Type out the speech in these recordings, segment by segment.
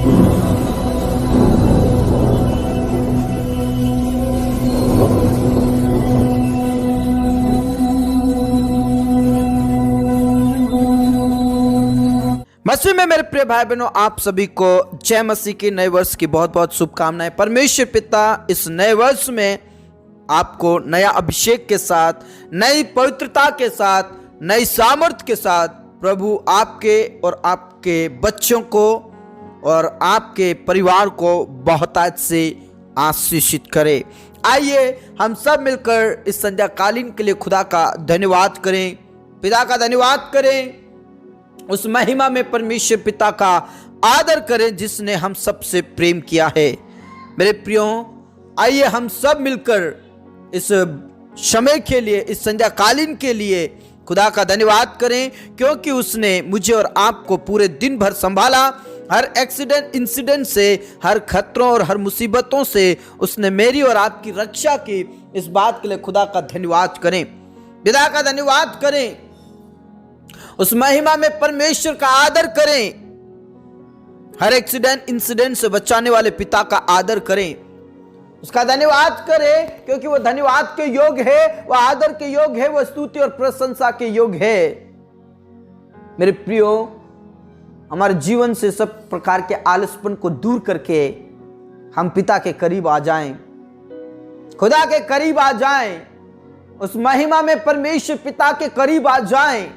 मसीह में मेरे प्रिय भाई बहनों, आप सभी को जय मसीह की नए वर्ष की बहुत बहुत शुभकामनाएं। परमेश्वर पिता इस नए वर्ष में आपको नया अभिषेक के साथ, नई पवित्रता के साथ, नई सामर्थ्य के साथ प्रभु आपके और आपके बच्चों को और आपके परिवार को बहुतायत से आशीषित करे। आइए हम सब मिलकर इस संध्या कालीन के लिए खुदा का धन्यवाद करें, पिता का धन्यवाद करें, उस महिमा में परमेश्वर पिता का आदर करें जिसने हम सबसे प्रेम किया है। मेरे प्रियो, आइए हम सब मिलकर इस समय के लिए, इस संध्या कालीन के लिए खुदा का धन्यवाद करें, क्योंकि उसने मुझे और आपको पूरे दिन भर संभाला। हर एक्सीडेंट इंसिडेंट से, हर खतरों और हर मुसीबतों से उसने मेरी और आपकी रक्षा की। इस बात के लिए खुदा का धन्यवाद करें, पिता का धन्यवाद करें, उस महिमा में परमेश्वर का आदर करें। हर एक्सीडेंट इंसिडेंट से बचाने वाले पिता का आदर करें, उसका धन्यवाद करें, क्योंकि वह धन्यवाद के योग्य है, वह आदर के योग्य है, वह स्तुति और प्रशंसा के योग्य है। मेरे प्रियो, हमारे जीवन से सब प्रकार के आलसपन को दूर करके हम पिता के करीब आ जाएं, खुदा के करीब आ जाएं, उस महिमा में परमेश्वर पिता के करीब आ जाएं,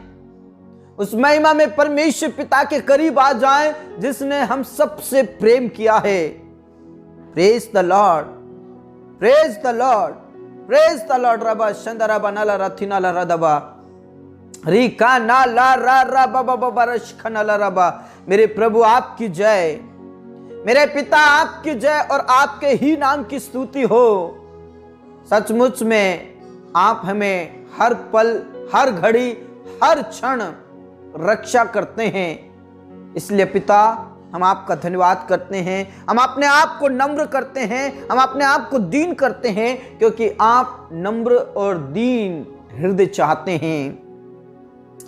उस महिमा में परमेश्वर पिता के करीब आ जाएं जिसने हम सबसे प्रेम किया है। Praise the Lord, praise the Lord, praise the Lord. रबा शंदरबा नला रथिना ला रदबा रिका ना ला रा रा बाबा बाबा रशखना ला रबा। मेरे प्रभु आपकी जय, मेरे पिता आपकी जय और आपके ही नाम की स्तुति हो। सचमुच में आप हमें हर पल, हर घड़ी, हर क्षण रक्षा करते हैं। इसलिए पिता, हम आपका धन्यवाद करते हैं, हम अपने आप को नम्र करते हैं, हम अपने आप को दीन करते हैं, क्योंकि आप नम्र और दीन हृदय चाहते हैं।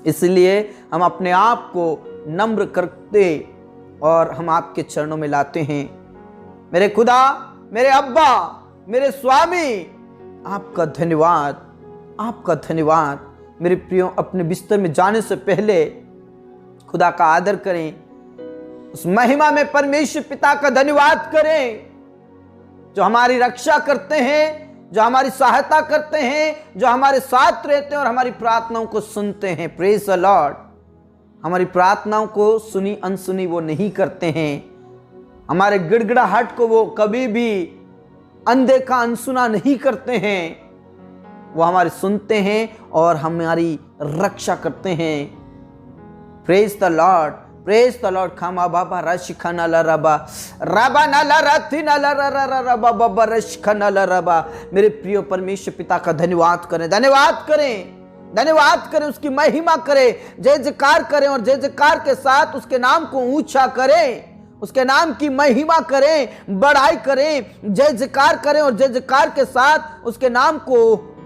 इसलिए हम अपने आप को नम्र करते और हम आपके चरणों में लाते हैं। मेरे खुदा, मेरे अब्बा, मेरे स्वामी, आपका धन्यवाद, आपका धन्यवाद। मेरे प्रियो, अपने बिस्तर में जाने से पहले खुदा का आदर करें, उस महिमा में परमेश्वर पिता का धन्यवाद करें जो हमारी रक्षा करते हैं, जो हमारी सहायता करते हैं, जो हमारे साथ रहते हैं और हमारी प्रार्थनाओं को सुनते हैं। Praise the Lord. हमारी प्रार्थनाओं को सुनी अनसुनी वो नहीं करते हैं, हमारे गिड़गिड़ाहट को वो कभी भी अनदेखा अनसुना नहीं करते हैं। वो हमारे सुनते हैं और हमारी रक्षा करते हैं। Praise the Lord, praise the Lord. खामा बाबा रशिखना ला रबा रबा ना ला रथी ना ला रबा बाबा रशिखना ला रबा। मेरे प्रिय परमेश्वर पिता का धन्यवाद करें, धन्यवाद करें, धन्यवाद करें, उसकी महिमा करें, जय जयकार करें और जय जयकार के साथ उसके नाम को ऊंचा करें, उसके नाम की महिमा करें, बढ़ाई करें, जय जयकार करें और जय जयकार के साथ उसके नाम को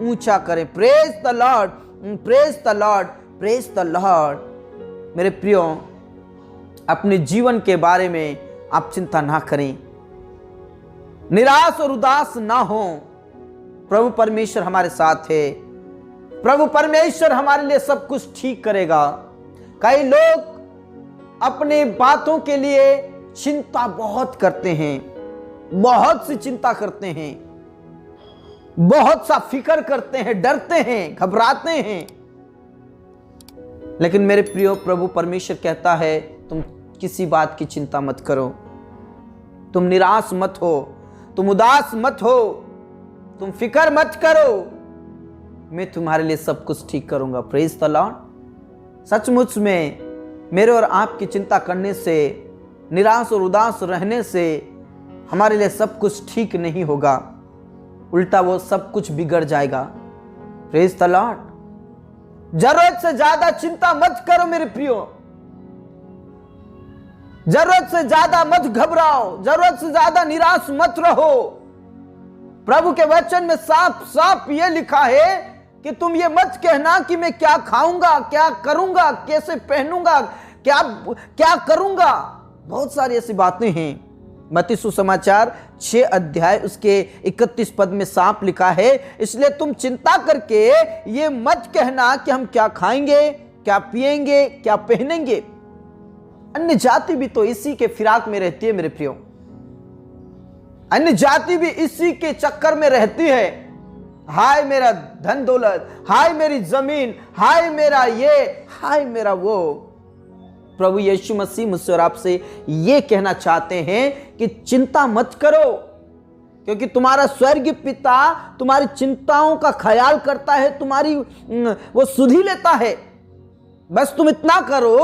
ऊंचा करें। Praise the Lord, praise the Lord, praise the Lord. मेरे प्रियो, अपने जीवन के बारे में आप चिंता ना करें, निराश और उदास ना हो। प्रभु परमेश्वर हमारे साथ है, प्रभु परमेश्वर हमारे लिए सब कुछ ठीक करेगा। कई लोग अपने बातों के लिए चिंता बहुत करते हैं, बहुत सी चिंता करते हैं, बहुत सा फिक्र करते हैं, डरते हैं, घबराते हैं। लेकिन मेरे प्रियो, प्रभु परमेश्वर कहता है, तुम किसी बात की चिंता मत करो, तुम निराश मत हो, तुम उदास मत हो, तुम फिक्र मत करो, मैं तुम्हारे लिए सब कुछ ठीक करूंगा। Praise the Lord. सचमुच में मेरे और आपकी चिंता करने से, निराश और उदास रहने से हमारे लिए सब कुछ ठीक नहीं होगा, उल्टा वो सब कुछ बिगड़ जाएगा। Praise the Lord. जरूरत से ज्यादा चिंता मत करो मेरे प्रियो, जरूरत से ज्यादा मत घबराओ, जरूरत से ज्यादा निराश मत रहो। प्रभु के वचन में साफ साफ ये लिखा है कि तुम ये मत कहना कि मैं क्या खाऊंगा, क्या करूंगा, कैसे पहनूंगा, क्या करूंगा। बहुत सारी ऐसी बातें हैं। मत्ती सुसमाचार 6 अध्याय उसके 31 पद में साफ लिखा है, इसलिए तुम चिंता करके ये मत कहना कि हम क्या खाएंगे, क्या पिएंगे, क्या पहनेंगे। अन्य जाति भी तो इसी के फिराक में रहती है मेरे प्रियो। अन्य जाति भी इसी के चक्कर में रहती है। हाय मेरा धन दौलत, हाय मेरी जमीन, हाय मेरा ये, हाय मेरा वो। प्रभु यीशु मसीह मुझसे और आपसे ये कहना चाहते हैं कि चिंता मत करो, क्योंकि तुम्हारा स्वर्गीय पिता तुम्हारी चिंताओं का ख्याल करता है, तुम्हारी वो सुधि लेता है। बस तुम इतना करो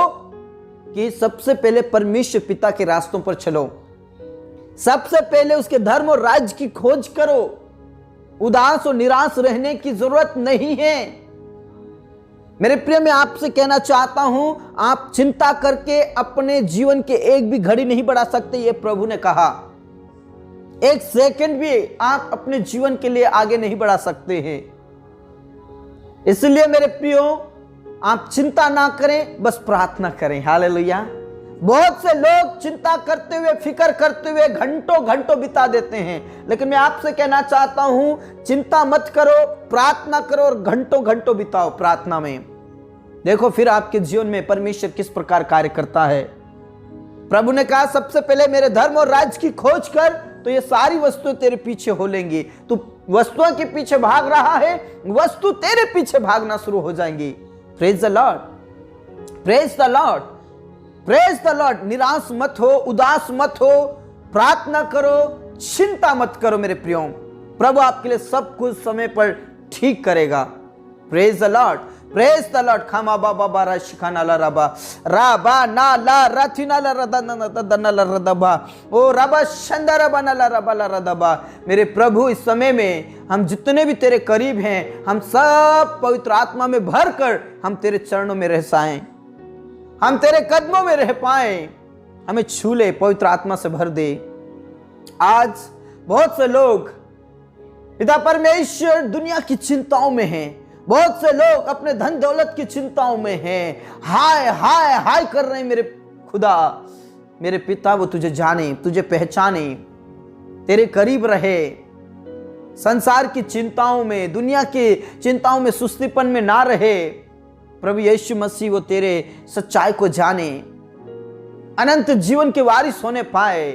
कि सबसे पहले परमेश्वर पिता के रास्तों पर चलो, सबसे पहले उसके धर्म और राज्य की खोज करो। उदास और निराश रहने की जरूरत नहीं है। मेरे प्रिय, मैं आपसे कहना चाहता हूं, आप चिंता करके अपने जीवन के एक भी घड़ी नहीं बढ़ा सकते, ये प्रभु ने कहा। एक सेकंड भी आप अपने जीवन के लिए आगे नहीं बढ़ा सकते हैं। इसलिए मेरे प्रियो, आप चिंता ना करें, बस प्रार्थना करें। हालेलुया। बहुत से लोग चिंता करते हुए, फिक्र करते हुए घंटों घंटों बिता देते हैं, लेकिन मैं आपसे कहना चाहता हूं, चिंता मत करो, प्रार्थना करो और घंटों घंटों बिताओ प्रार्थना में। देखो फिर आपके जीवन में परमेश्वर किस प्रकार कार्य करता है। प्रभु ने कहा, सबसे पहले मेरे धर्म और राज्य की खोज कर, तो ये सारी वस्तुएं तेरे पीछे हो लेंगी। तू वस्तुओं के पीछे भाग रहा है, वस्तु तेरे पीछे भागना शुरू हो जाएंगी। Praise the Lord, praise the Lord, praise the Lord. निराश मत हो, उदास मत हो, प्रार्थना करो, चिंता मत करो मेरे प्रियो। प्रभु आपके लिए सब कुछ समय पर ठीक करेगा। Praise the Lord, praise the Lord. खामा बाबा बारा शिखाना ला रबा राबा ना ला रथिना ला रदना दना ला रदबा ओ रबा शंदर बना ला रबा ला रदबा। मेरे प्रभु, इस समय में हम जितने भी तेरे करीब हैं, हम सब पवित्र आत्मा में भर कर हम तेरे चरणों में रह साएं, हम तेरे कदमों में रह पाए। हमें छू ले, पवित्र आत्मा से भर दे। आज बहुत से लोग पिता परमेश्वर दुनिया की चिंताओं में हैं। बहुत से लोग अपने धन दौलत की चिंताओं में हैं। हाय हाय हाय कर रहे हैं। मेरे खुदा, मेरे पिता, वो तुझे जाने, तुझे पहचाने, तेरे करीब रहे। संसार की चिंताओं में, दुनिया की चिंताओं में, सुस्तीपन में ना रहे। प्रभु यीशु मसीह वो तेरे सच्चाई को जाने, अनंत जीवन के वारिस होने पाए।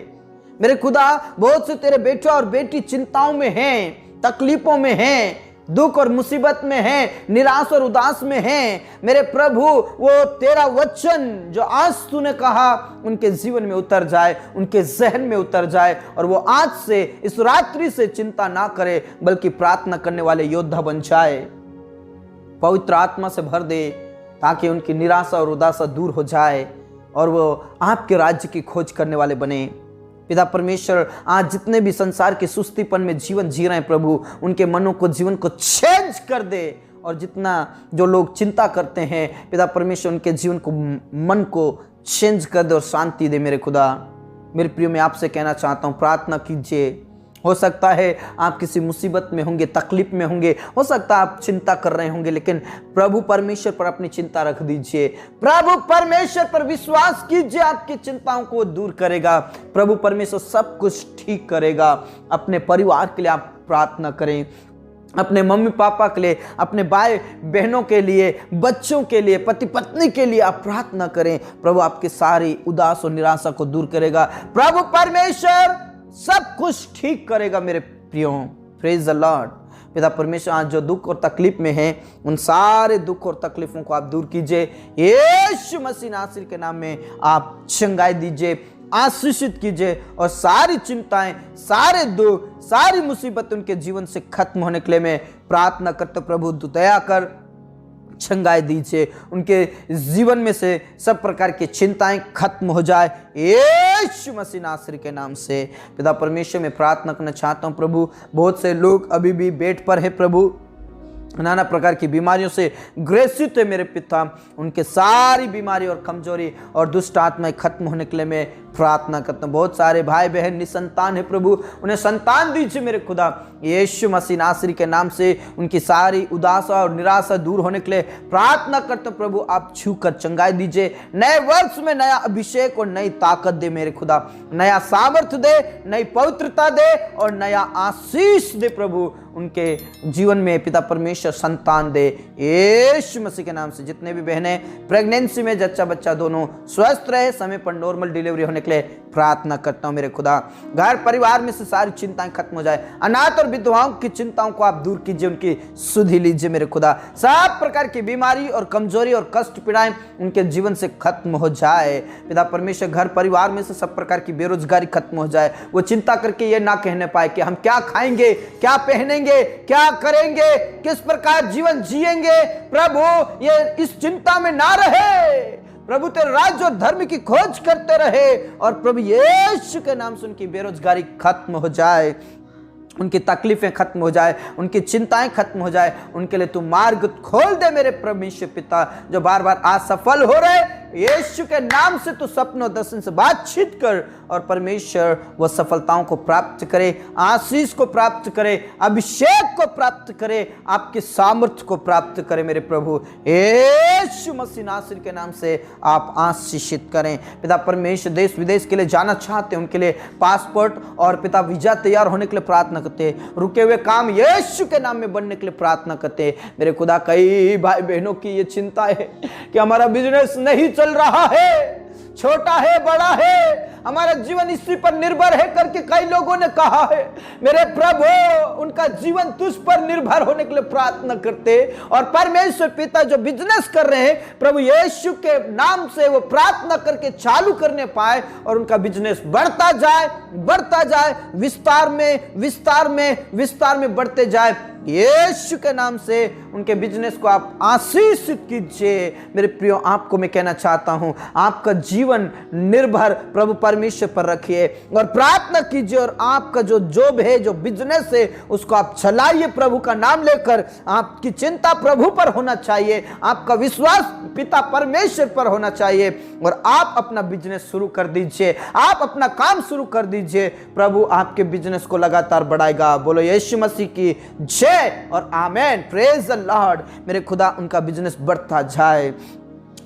मेरे खुदा, बहुत से तेरे बेटे और बेटी चिंताओं में हैं, तकलीफों में हैं, दुख और मुसीबत में हैं, निराश और उदास में हैं। मेरे प्रभु, वो तेरा वचन जो आज तूने कहा उनके जीवन में उतर जाए, उनके जहन में उतर जाए, और वो आज से, इस रात्रि से चिंता ना करे, बल्कि प्रार्थना करने वाले योद्धा बन जाए। पवित्र आत्मा से भर दे, ताकि उनकी निराशा और उदासा दूर हो जाए और वो आपके राज्य की खोज करने वाले बने। पिता परमेश्वर, आज जितने भी संसार के सुस्तीपन में जीवन जी रहे हैं प्रभु, उनके मनों को, जीवन को चेंज कर दे। और जितना जो लोग चिंता करते हैं पिता परमेश्वर, उनके जीवन को, मन को चेंज कर दे और शांति दे। मेरे खुदा, मेरे प्रियो, मैं आपसे कहना चाहता हूँ, प्रार्थना कीजिए। हो सकता है आप किसी मुसीबत में होंगे, तकलीफ में होंगे, हो सकता है आप चिंता कर रहे होंगे, लेकिन प्रभु परमेश्वर पर अपनी चिंता रख दीजिए। प्रभु परमेश्वर पर विश्वास कीजिए, आपकी चिंताओं को दूर करेगा। प्रभु परमेश्वर सब कुछ ठीक करेगा। अपने परिवार के लिए आप प्रार्थना करें, अपने मम्मी पापा के लिए, अपने भाई बहनों के लिए, बच्चों के लिए, पति पत्नी के लिए आप प्रार्थना करें। प्रभु आपकी सारी उदास और निराशा को दूर करेगा। प्रभु परमेश्वर सब कुछ ठीक करेगा मेरे प्रियो। Praise the Lord. पिता परमेश्वर, आज जो दुख और तकलीफ में है, उन सारे दुख और तकलीफों को आप दूर कीजिए। यीशु मसीह नासरी के नाम में आप चंगाई दीजिए, आशीषित कीजिए, और सारी चिंताएं, सारे दुख, सारी मुसीबत उनके जीवन से खत्म होने के लिए मैं प्रार्थना करता हूं। प्रभु दया कर चंगाई दीजिए, उनके जीवन में से सब प्रकार की चिंताएं खत्म हो जाए, यीशु मसीह नासरी के नाम से। पिता परमेश्वर, मैं प्रार्थना करना चाहता हूं प्रभु, बहुत से लोग अभी भी बेड पर है प्रभु, नाना प्रकार की बीमारियों से ग्रसित है मेरे पिता। उनके सारी बीमारी और कमजोरी और दुष्ट आत्माएं खत्म होने के लिए मैं प्रार्थना करता हूँ। बहुत सारे भाई बहन निसंतान है प्रभु, उन्हें संतान दीजिए मेरे खुदा। यीशु मसीह नासरी के नाम से उनकी सारी उदासा और निराशा दूर होने के लिए प्रार्थना करते हैं प्रभु, आप छूकर चंगाई दीजिए। नए वर्ष में नया अभिषेक और नई ताकत दे मेरे खुदा, नया सामर्थ्य दे, नई पवित्रता दे और नया आशीष दे प्रभु उनके जीवन में। पिता परमेश्वर संतान दे यीशु मसीह के नाम से। जितने भी बहनें प्रेगनेंसी में जच्चा बच्चा दोनों स्वस्थ रहे, समय पर नॉर्मल डिलीवरी होने के लिए प्रार्थना करता हूं मेरे खुदा। घर परिवार में से सारी चिंताएं खत्म हो जाए, अनाथ और विधवाओं की चिंताओं को आप दूर कीजिए, उनकी सुधि लीजिए मेरे खुदा। सब प्रकार की बीमारी और कमजोरी और कष्ट पीड़ाएं उनके जीवन से खत्म हो जाए। पिता परमेश्वर घर परिवार में से सब प्रकार की बेरोजगारी खत्म हो जाए। वो चिंता करके ये ना कहने पाए कि हम क्या खाएंगे, क्या पहनेंगे, क्या करेंगे, किस प्रकार जीवन जिएंगे। प्रभु ये इस चिंता में ना रहे, प्रभु तेरे राज्य और धर्म की खोज करते रहे और प्रभु यीशु के नाम से उनकी बेरोजगारी खत्म हो जाए, उनकी तकलीफें खत्म हो जाए, उनकी चिंताएं खत्म हो जाए। उनके लिए तू मार्ग खोल दे मेरे परमेश्वर पिता। जो बार बार असफल हो रहे, यीशु के नाम से तू सपनों दर्शन से बातचीत कर और परमेश्वर वो सफलताओं को प्राप्त करे, आशीष को प्राप्त करे, अभिषेक को प्राप्त करे, आपके सामर्थ्य को प्राप्त करे मेरे प्रभु। यीशु मसीह नासरी के नाम से आप आशीषित करें। पिता परमेश्वर देश विदेश के लिए जाना चाहते हैं, उनके लिए पासपोर्ट और पिता वीजा तैयार होने के लिए प्रार्थना करते हैं। रुके हुए काम यीशु के नाम में बनने के लिए प्रार्थना करते हैं मेरे खुदा। कई भाई बहनों की ये चिंता है कि हमारा बिजनेस नहीं चल रहा है, छोटा है बड़ा है, हमारा जीवन इसी पर निर्भर है करके कई लोगों ने कहा है। मेरे प्रभु उनका जीवन तुझ पर निर्भर होने के लिए प्रार्थना करते और परमेश्वर पिता जो बिजनेस कर रहे हैं प्रभु यीशु के नाम से वो प्रार्थना करके चालू करने पाए और उनका बिजनेस बढ़ता जाए, बढ़ता जाए, विस्तार में विस्तार में विस्तार में बढ़ते जाए। यीशु के नाम से उनके बिजनेस को आप आशीषित कीजिए मेरे प्रियो। आपको मैं कहना चाहता हूं, आपका जीवन निर्भर प्रभु परमेश्वर पर रखिए और प्रार्थना कीजिए और आपका जो जॉब है, जो बिजनेस है, उसको आप चलाइए प्रभु का नाम लेकर। आपकी चिंता प्रभु पर होना चाहिए, आपका विश्वास पिता परमेश्वर पर होना चाहिए और आप अपना बिजनेस शुरू कर दीजिए, आप अपना काम शुरू कर दीजिए। प्रभु आपके बिजनेस को लगातार बढ़ाएगा। बोलो यीशु मसीह की जय और आमेन। Praise the Lord. मेरे खुदा उनका बिजनेस बढ़ता जाए,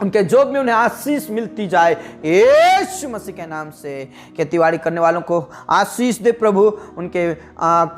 उनके जॉब में उन्हें आशीष मिलती जाए यीशु मसीह के नाम से। खेतीबाड़ी करने वालों को आशीष दे प्रभु, उनके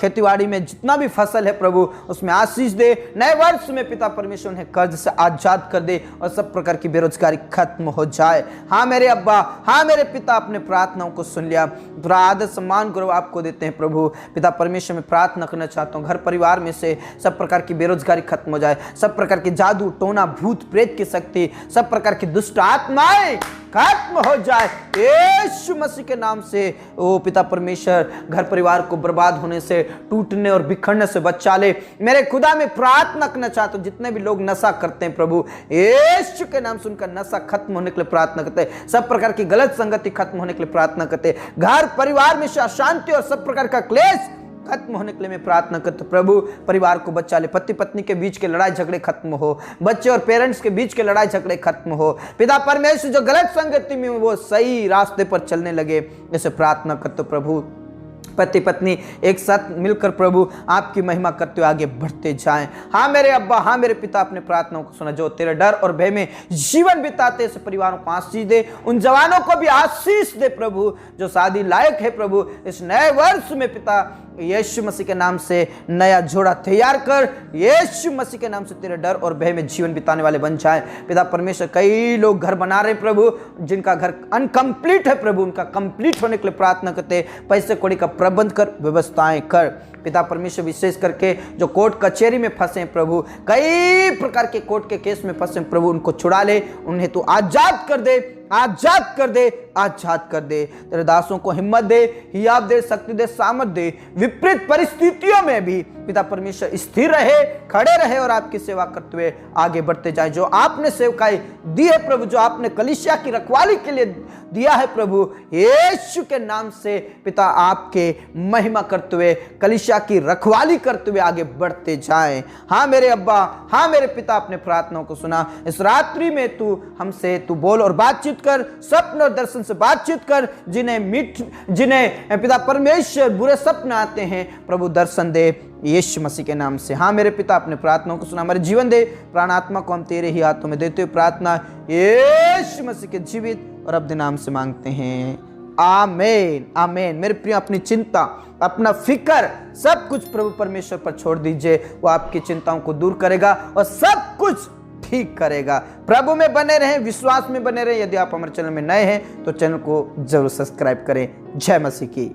खेतीबाड़ी में जितना भी फसल है प्रभु उसमें आशीष दे। नए वर्ष में पिता परमेश्वर उन्हें कर्ज से आजाद कर दे और सब प्रकार की बेरोजगारी खत्म हो जाए। हाँ मेरे अब्बा, हाँ मेरे पिता, अपने प्रार्थनाओं को सुन लिया। पूरा आदर सम्मान गौरव आपको देते हैं प्रभु। पिता परमेश्वर में प्रार्थना करना चाहता हूँ, घर परिवार में से सब प्रकार की बेरोजगारी खत्म हो जाए, सब प्रकार की जादू टोना भूत प्रेत की शक्ति, सब प्रकार की दुष्ट आत्माएं खत्म हो जाए यीशु मसीह के नाम से। ओ पिता परमेश्वर घर परिवार को बर्बाद होने से, टूटने और बिखरने से बचा ले। मेरे खुदा में प्रार्थना करना चाहता हूं, जितने भी लोग नशा करते हैं प्रभु यीशु के नाम से उनका नशा खत्म होने के लिए प्रार्थना करते हैं, सब प्रकार की गलत संगति खत्म होने के लिए प्रार्थना करते हैं, घर परिवार में अशांति और सब प्रकार का क्लेश खत्म होने के लिए मैं प्रार्थना करता हूं। प्रभु परिवार को बचा ले, पति पत्नी के बीच के लड़ाई झगड़े खत्म हो, बच्चे और पेरेंट्स के बीच के लड़ाई झगड़े खत्म हो। पिता परमेश्वर जो गलत संगति में वो सही रास्ते पर चलने लगे, ऐसे प्रार्थना करते प्रभु। पति पत्नी एक साथ मिलकर प्रभु आपकी महिमा करते हुए आगे बढ़ते जाएं। हाँ मेरे अब्बा, हाँ मेरे पिता, अपने प्रार्थनाओं को सुना। जो तेरे डर और भय में जीवन बिताते ऐसे परिवारों को आशीष दे, उन जवानों को भी आशीष दे प्रभु जो शादी लायक है प्रभु। इस नए वर्ष में पिता यीशु मसीह के नाम से नया जोड़ा तैयार कर, यीशु मसीह के नाम से तेरे डर और भय में जीवन बिताने वाले बन जाए। पिता परमेश्वर कई लोग घर बना रहे प्रभु, जिनका घर अनकंप्लीट है प्रभु, उनका कंप्लीट होने के लिए प्रार्थना करते। पैसे कौड़ी का प्रबंध कर, व्यवस्थाएं कर पिता परमेश्वर। विशेष करके जो कोर्ट कचहरी में फंसे प्रभु, कई प्रकार के कोर्ट के केस में फंसे प्रभु, उनको छुड़ा ले, उन्हें तू आजाद कर दे, आजाद कर दे, आजाद कर दे। तेरे दासों को हिम्मत दे, हियाव दे, शक्ति दे, सामर्थ दे। विपरीत परिस्थितियों में भी पिता परमेश्वर स्थिर रहे, खड़े रहे और आपकी सेवा करते हुए आगे बढ़ते जाए। जो आपने सेवकाई दी है प्रभु, जो आपने कलीसिया की रखवाली के लिए दिया है प्रभु, यीशु के नाम से पिता आपके महिमा करते हुए, कलीसिया की रखवाली करते हुए आगे बढ़ते जाएं। हाँ मेरे अब्बा, हाँ मेरे पिता, अपने प्रार्थनाओं को सुना। इस रात्रि में तू हमसे तू बोल और बातचीत बातचीत कर, स्वप्न और दर्शन से बातचीत कर। जिन्हें पिता परमेश्वर बुरे सपने आते हैं, प्रभु दर्शन दे यीशु मसीह के नाम से। हाँ मेरे पिता, अपने प्रार्थनाओं को सुना, हमारे जीवन दे। प्राण आत्मा को हम तेरे ही हाथों में देते हुए प्रार्थना यीशु मसीह के जीवित और अब्द नाम से मांगते हैं, आमीन आमीन। मेरे प्रिय, अपनी चिंता, अपना फिक्र सब कुछ प्रभु परमेश्वर पर छोड़ दीजिए। वो आपकी चिंताओं को दूर करेगा और सब कुछ ठीक करेगा। प्रभु में बने रहें, विश्वास में बने रहें। यदि आप हमारे चैनल में नए हैं तो चैनल को जरूर सब्सक्राइब करें। जय मसीह की।